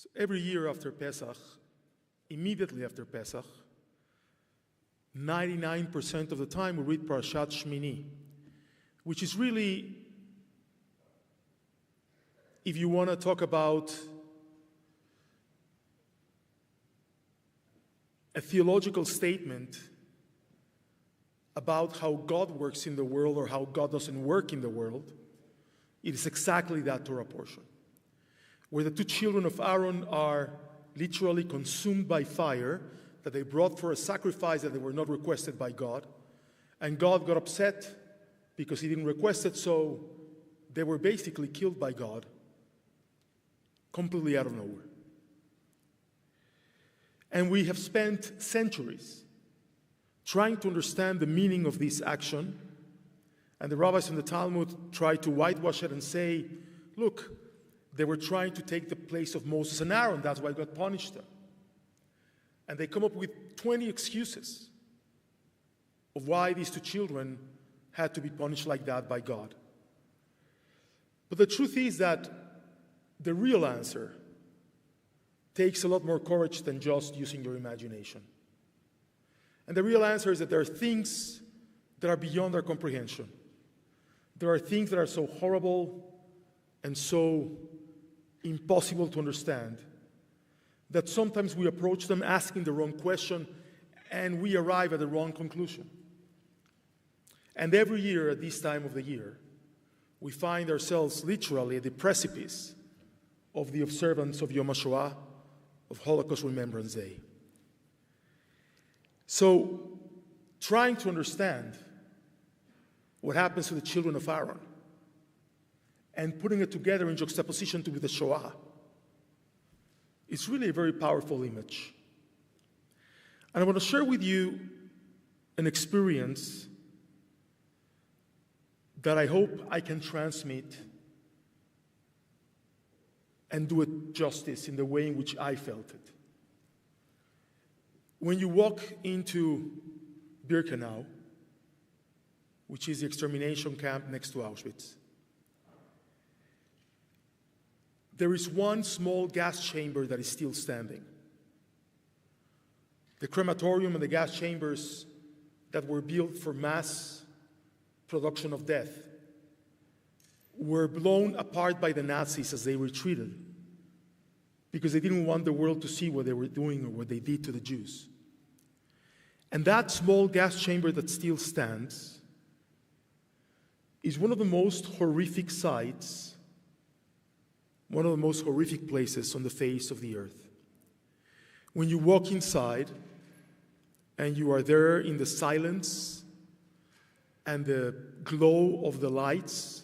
So every year after Pesach, immediately after Pesach, 99% of the time we read Parashat Shmini, which is really, if you want to talk about a theological statement about how God works in the world or how God doesn't work in the world, it is exactly that Torah portion, where the two children of Aaron are literally consumed by fire that they brought for a sacrifice that they were not requested by God. And God got upset because he didn't request it, so they were basically killed by God, completely out of nowhere. And we have spent centuries trying to understand the meaning of this action. And the rabbis in the Talmud try to whitewash it and say, look, they were trying to take the place of Moses and Aaron. That's why God punished them. And they come up with 20 excuses of why these two children had to be punished like that by God. But the truth is that the real answer takes a lot more courage than just using your imagination. And the real answer is that there are things that are beyond our comprehension. There are things that are so horrible and so impossible to understand that sometimes we approach them asking the wrong question and we arrive at the wrong conclusion. And every year at this time of the year, we find ourselves literally at the precipice of the observance of Yom HaShoah, of Holocaust Remembrance Day. So, trying to understand what happens to the children of Aaron and putting it together in juxtaposition to the Shoah, it's really a very powerful image. And I want to share with you an experience that I hope I can transmit and do it justice in the way in which I felt it. When you walk into Birkenau, which is the extermination camp next to Auschwitz, there is one small gas chamber that is still standing. The crematorium and the gas chambers that were built for mass production of death were blown apart by the Nazis as they retreated because they didn't want the world to see what they were doing or what they did to the Jews. And that small gas chamber that still stands is one of the most horrific sights, one of the most horrific places on the face of the earth. When you walk inside and you are there in the silence and the glow of the lights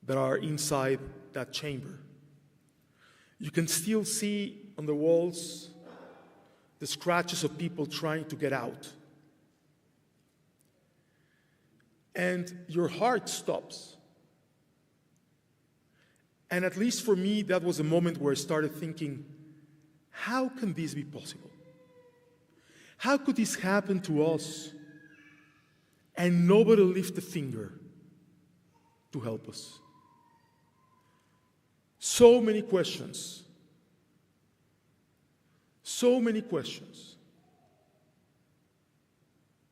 that are inside that chamber, you can still see on the walls the scratches of people trying to get out. And your heart stops. And at least for me, that was a moment where I started thinking, how can this be possible? How could this happen to us and nobody lift a finger to help us? So many questions. So many questions.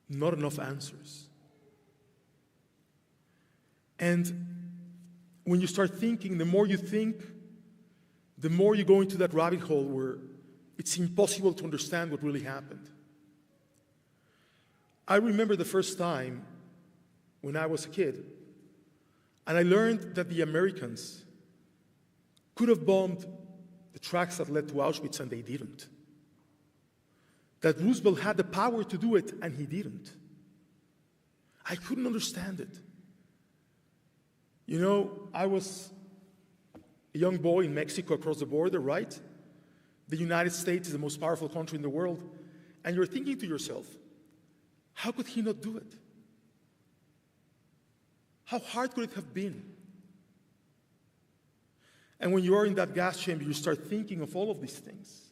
Not enough answers. And when you start thinking, the more you think, the more you go into that rabbit hole where it's impossible to understand what really happened. I remember the first time when I was a kid, and I learned that the Americans could have bombed the tracks that led to Auschwitz, and they didn't. That Roosevelt had the power to do it, and he didn't. I couldn't understand it. You know, I was a young boy in Mexico across the border, right? The United States is the most powerful country in the world. And you're thinking to yourself, how could he not do it? How hard could it have been? And when you are in that gas chamber, you start thinking of all of these things.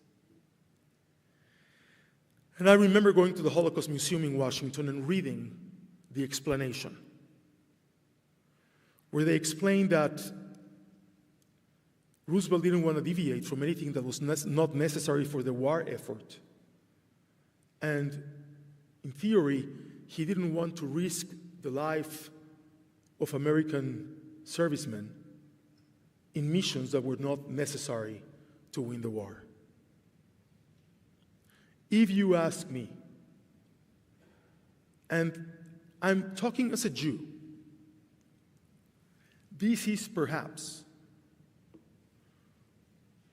And I remember going to the Holocaust Museum in Washington and reading the explanation, where they explained that Roosevelt didn't want to deviate from anything that was not necessary for the war effort. And in theory, he didn't want to risk the life of American servicemen in missions that were not necessary to win the war. If you ask me, and I'm talking as a Jew, this is perhaps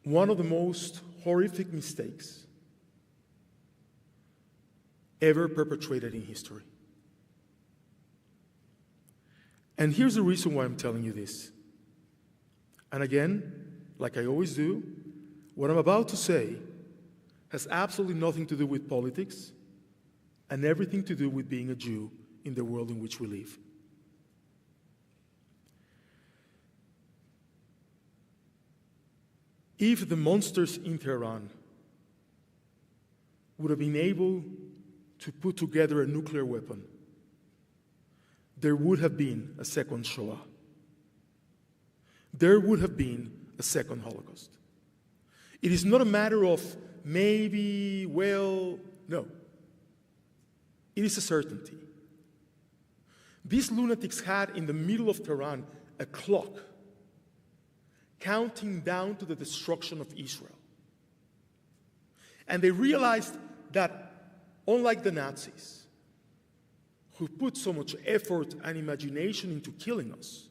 one of the most horrific mistakes ever perpetrated in history. And here's the reason why I'm telling you this. And again, like I always do, what I'm about to say has absolutely nothing to do with politics and everything to do with being a Jew in the world in which we live. If the monsters in Tehran would have been able to put together a nuclear weapon, there would have been a second Shoah. There would have been a second Holocaust. It is not a matter of maybe, well, no. It is a certainty. These lunatics had in the middle of Tehran a clock counting down to the destruction of Israel. And they realized that, unlike the Nazis, who put so much effort and imagination into killing us,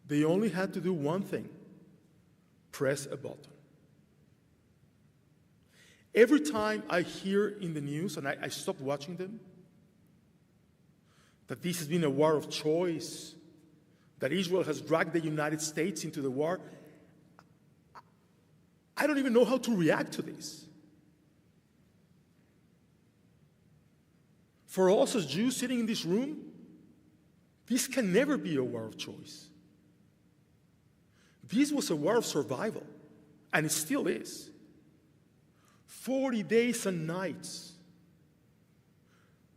they only had to do one thing: press a button. Every time I hear in the news, and I stopped watching them, that this has been a war of choice, that Israel has dragged the United States into the war, I don't even know how to react to this. For us as Jews sitting in this room, this can never be a war of choice. This was a war of survival, and it still is. 40 days and nights,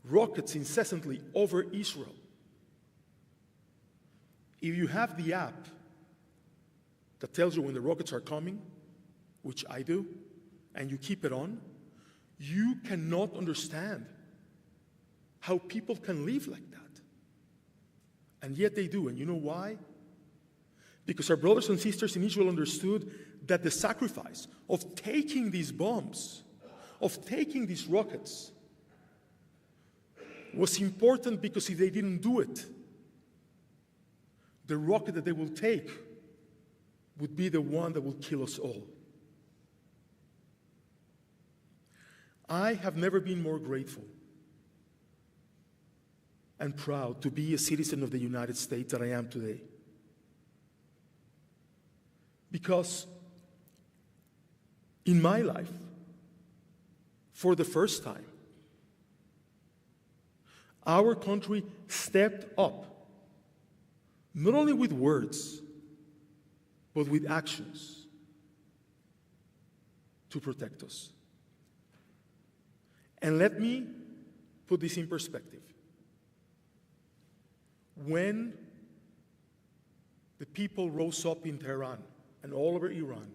rockets incessantly over Israel. If you have the app that tells you when the rockets are coming, which I do, and you keep it on, you cannot understand how people can live like that. And yet they do. And you know why? Because our brothers and sisters in Israel understood that the sacrifice of taking these bombs, of taking these rockets, was important, because if they didn't do it, the rocket that they will take would be the one that will kill us all. I have never been more grateful and proud to be a citizen of the United States than I am today. Because in my life, for the first time, our country stepped up, not only with words, but with actions to protect us. And let me put this in perspective. When the people rose up in Tehran and all over Iran,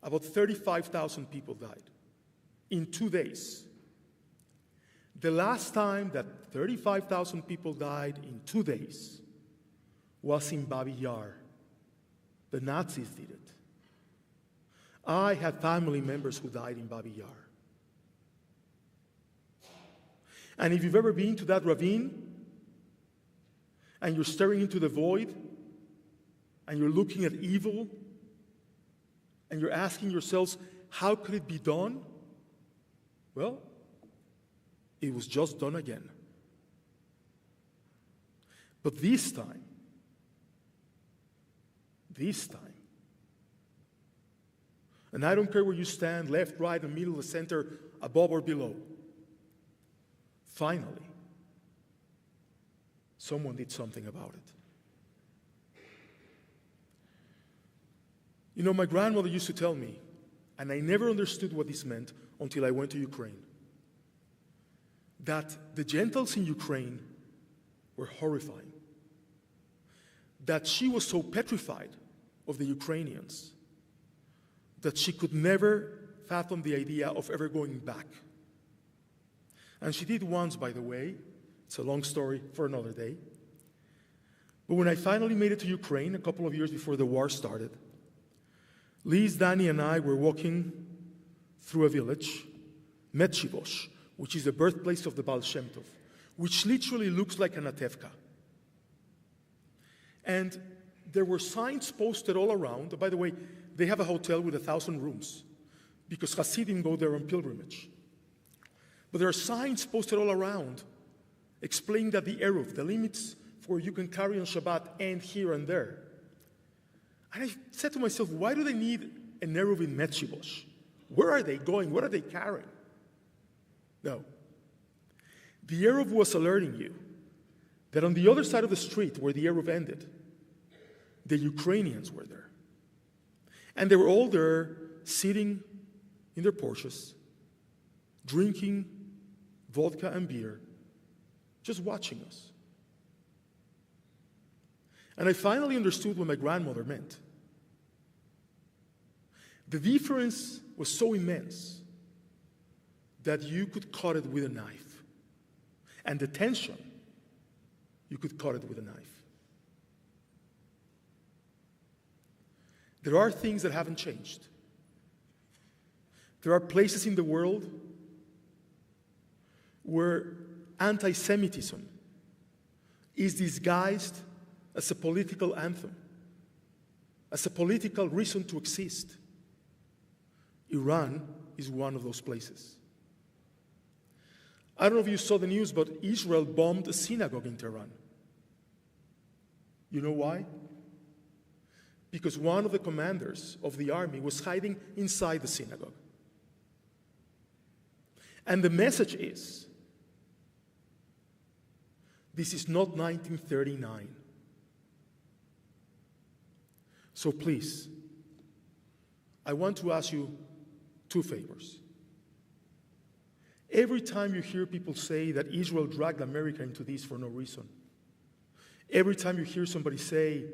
about 35,000 people died in 2 days. The last time that 35,000 people died in 2 days was in Babi Yar. The Nazis did it. I had family members who died in Babi Yar. And if you've ever been to that ravine and you're staring into the void and you're looking at evil and you're asking yourselves, how could it be done? Well, it was just done again. But this time, and I don't care where you stand, left, right, in the middle, the center, above or below, finally, someone did something about it. You know, my grandmother used to tell me, and I never understood what this meant until I went to Ukraine, that the Gentiles in Ukraine were horrifying. that she was so petrified of the Ukrainians that she could never fathom the idea of ever going back. And she did once, by the way. It's a long story for another day. But when I finally made it to Ukraine a couple of years before the war started, Liz, Danny, and I were walking through a village, Metchivosh, which is the birthplace of the Baal Shem Tov, which literally looks like an Atevka. And there were signs posted all around. By the way, they have a hotel with 1,000 rooms because Hasidim go there on pilgrimage. But there are signs posted all around explaining that the Eruv, the limits for you can carry on Shabbat, end here and there. And I said to myself, why do they need an Eruv in Metchivosh? Where are they going? What are they carrying? No. The Eruv was alerting you that on the other side of the street where the Eruv ended, the Ukrainians were there. And they were all there sitting in their Porsches, drinking vodka and beer, just watching us. And I finally understood what my grandmother meant. The difference was so immense that you could cut it with a knife. And the tension, you could cut it with a knife. There are things that haven't changed. There are places in the world where anti-Semitism is disguised as a political anthem, as a political reason to exist. Iran is one of those places. I don't know if you saw the news, but Israel bombed a synagogue in Tehran. You know why? Because one of the commanders of the army was hiding inside the synagogue. And the message is, this is not 1939. So please, I want to ask you two favors. Every time you hear people say that Israel dragged America into this for no reason, every time you hear somebody say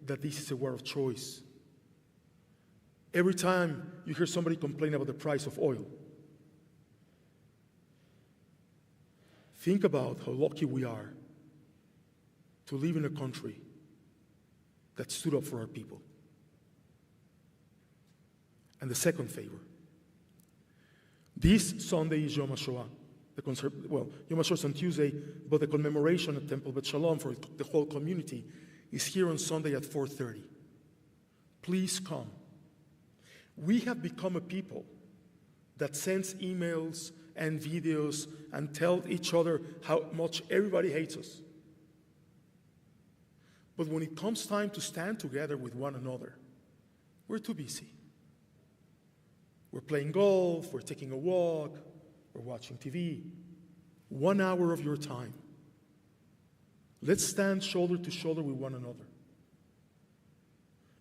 that this is a war of choice, every time you hear somebody complain about the price of oil, think about how lucky we are to live in a country that stood up for our people. And the second favor, this Sunday is Yom Hashoah. Yom Hashoah is on Tuesday, but the commemoration at Temple Beth Shalom for the whole community is here on Sunday at 4:30. Please come. We have become a people that sends emails and videos and tell each other how much everybody hates us. But when it comes time to stand together with one another, we're too busy. We're playing golf, we're taking a walk, we're watching TV. 1 hour of your time. Let's stand shoulder to shoulder with one another.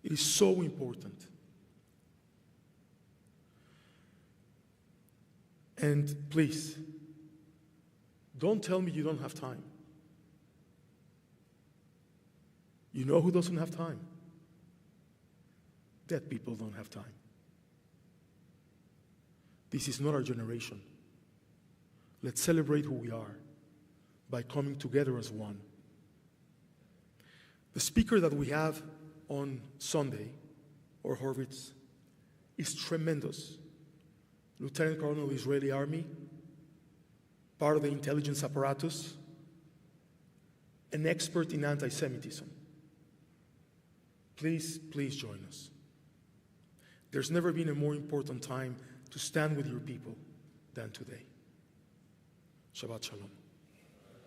It is so important. And please, don't tell me you don't have time. You know who doesn't have time? Dead people don't have time. This is not our generation. Let's celebrate who we are by coming together as one. The speaker that we have on Sunday, or Horvitz, is tremendous. Lieutenant Colonel of the Israeli Army, part of the intelligence apparatus, an expert in anti-Semitism. Please, please join us. There's never been a more important time to stand with your people than today. Shabbat Shalom.